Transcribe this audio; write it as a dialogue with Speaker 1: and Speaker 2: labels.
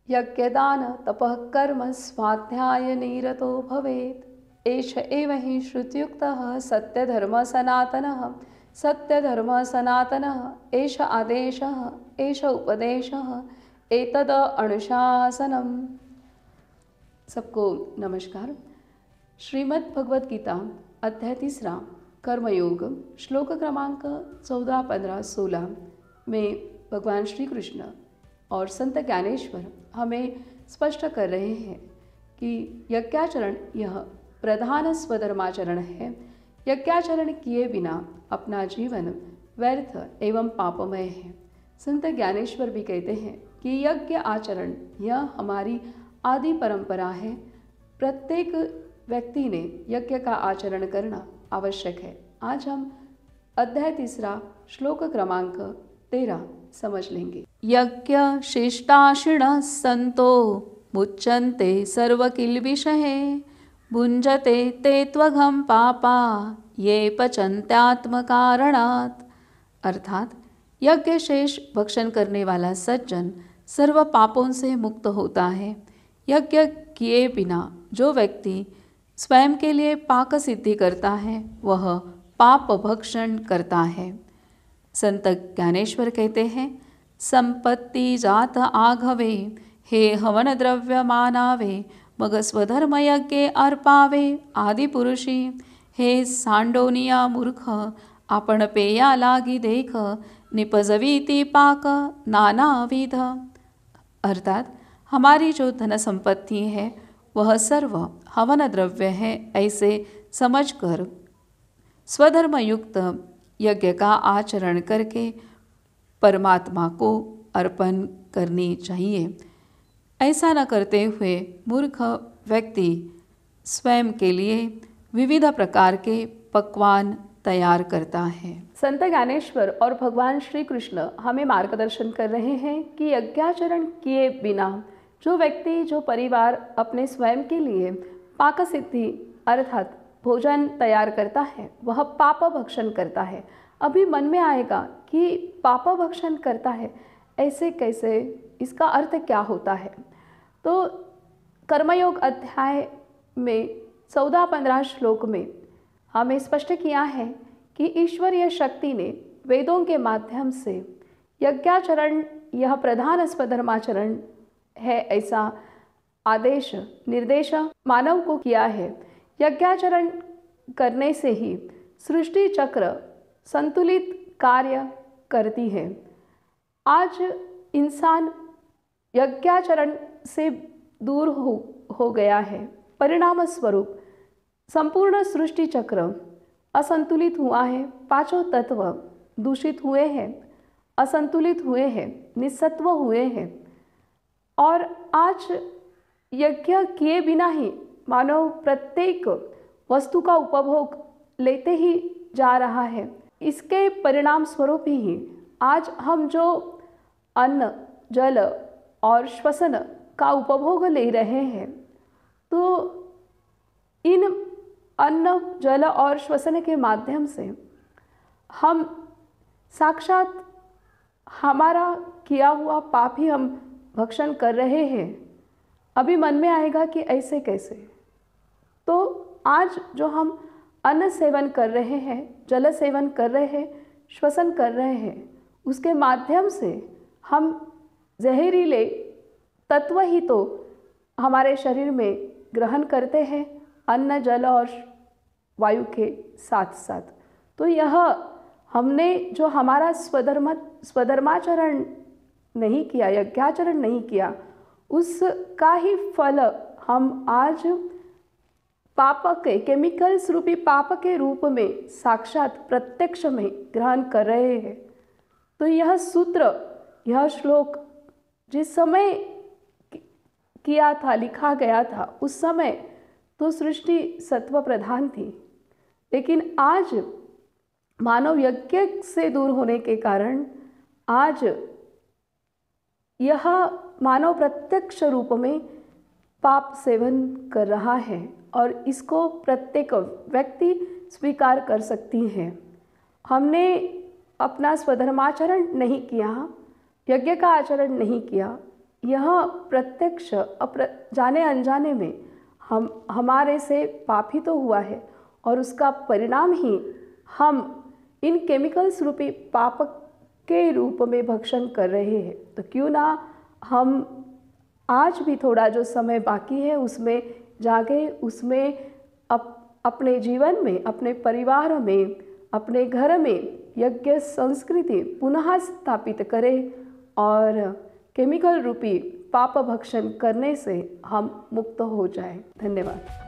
Speaker 1: यज्ञदान तपः कर्म स्वाध्याय निरतो भवेत्। एष एव हि श्रुतियुक्तः सत्यधर्म सनातनः। सत्यधर्म सनातनः एष आदेशः एष उपदेशः एतद अनुशासनम। सबको नमस्कार। श्रीमद् भगवद गीता अध्याय 3 कर्मयोग श्लोक क्रमांक 14, 15, 16 में भगवान श्री कृष्ण और संत ज्ञानेश्वर हमें स्पष्ट कर रहे हैं कि यज्ञाचरण यह प्रधान स्वधर्माचरण है। यज्ञाचरण किए बिना अपना जीवन व्यर्थ एवं पापमय है। संत ज्ञानेश्वर भी कहते हैं कि यज्ञ आचरण यह हमारी आदि परंपरा है। प्रत्येक व्यक्ति ने यज्ञ का आचरण करना आवश्यक है। आज हम अध्याय 3 श्लोक क्रमांक 13 समझ लेंगे। यज्ञ शिष्टाशिणः संतो मुच्यन्ते सर्वकिल्बिषहे भुञ्जते ते त्वघं पापा ये पचन्त्यात्मकारणात्। अर्थात यज्ञ शेष भक्षण करने वाला सज्जन सर्व पापों से मुक्त होता है। यज्ञ किए बिना जो व्यक्ति स्वयं के लिए पाक सिद्धि करता है वह पाप भक्षण करता है। संत ज्ञानेश्वर कहते हैं, संपत्ति जात आघवे हे हवन द्रव्य मानावे मग स्वधर्म यज्ञे अर्पावे आदि पुरुषी हे सांडोनिया मूर्ख आपण पेया लागी देख निपजवीति पाक नानाविध। अर्थात हमारी जो धन संपत्ति है वह सर्व हवन द्रव्य है, ऐसे समझकर स्वधर्म युक्त यज्ञ का आचरण करके परमात्मा को अर्पण करनी चाहिए। ऐसा न करते हुए मूर्ख व्यक्ति स्वयं के लिए विविध प्रकार के पकवान तैयार करता है। संत ज्ञानेश्वर और भगवान श्री कृष्ण हमें मार्गदर्शन कर रहे हैं कि यज्ञाचरण किए बिना जो व्यक्ति जो परिवार अपने स्वयं के लिए पाक सिद्धि अर्थात भोजन तैयार करता है वह पाप भक्षण करता है। अभी मन में आएगा कि पाप भक्षण करता है, ऐसे कैसे, इसका अर्थ क्या होता है। तो कर्मयोग अध्याय में 14-15 श्लोक में हमें स्पष्ट किया है कि ईश्वरीय शक्ति ने वेदों के माध्यम से यज्ञाचरण यह प्रधान स्वधर्माचरण है ऐसा आदेश निर्देश मानव को किया है। यज्ञाचरण करने से ही सृष्टि चक्र संतुलित कार्य करती है। आज इंसान यज्ञाचरण से दूर हो गया है। परिणाम स्वरूप संपूर्ण सृष्टि चक्र असंतुलित हुआ है। पांचों तत्व दूषित हुए हैं, असंतुलित हुए हैं, निस्सत्व हुए हैं। और आज यज्ञ किए बिना ही मानव प्रत्येक वस्तु का उपभोग लेते ही जा रहा है। इसके परिणाम स्वरूप ही आज हम जो अन्न जल और श्वसन का उपभोग ले रहे हैं, तो इन अन्न जल और श्वसन के माध्यम से हम साक्षात हमारा किया हुआ पाप ही हम भक्षण कर रहे हैं। अभी मन में आएगा कि ऐसे कैसे। तो आज जो हम अन्न सेवन कर रहे हैं, जल सेवन कर रहे हैं, श्वसन कर रहे हैं, उसके माध्यम से हम जहरीले तत्व ही तो हमारे शरीर में ग्रहण करते हैं, अन्न जल और वायु के साथ साथ। तो यह हमने जो हमारा स्वधर्माचरण नहीं किया, यज्ञाचरण नहीं किया, उसका ही फल हम आज पाप के केमिकल्स रूपी पाप के रूप में साक्षात प्रत्यक्ष में ग्रहण कर रहे हैं। तो यह सूत्र, यह श्लोक जिस समय किया था, लिखा गया था, उस समय तो सृष्टि सत्व प्रधान थी। लेकिन आज मानव यज्ञ से दूर होने के कारण आज यह मानव प्रत्यक्ष रूप में पाप सेवन कर रहा है और इसको प्रत्येक व्यक्ति स्वीकार कर सकती है। हमने अपना स्वधर्माचरण नहीं किया, यज्ञ का आचरण नहीं किया,
Speaker 2: यह प्रत्यक्ष जाने अनजाने में हमारे से पाप ही तो हुआ है, और उसका परिणाम ही हम इन केमिकल्स रूपी पाप के रूप में भक्षण कर रहे हैं। तो क्यों ना हम आज भी थोड़ा जो समय बाकी है उसमें जागे, उसमें अपने जीवन में, अपने परिवार में, अपने घर में यज्ञ संस्कृति पुनः स्थापित करें और केमिकल रूपी पाप भक्षण करने से हम मुक्त हो जाएं। धन्यवाद।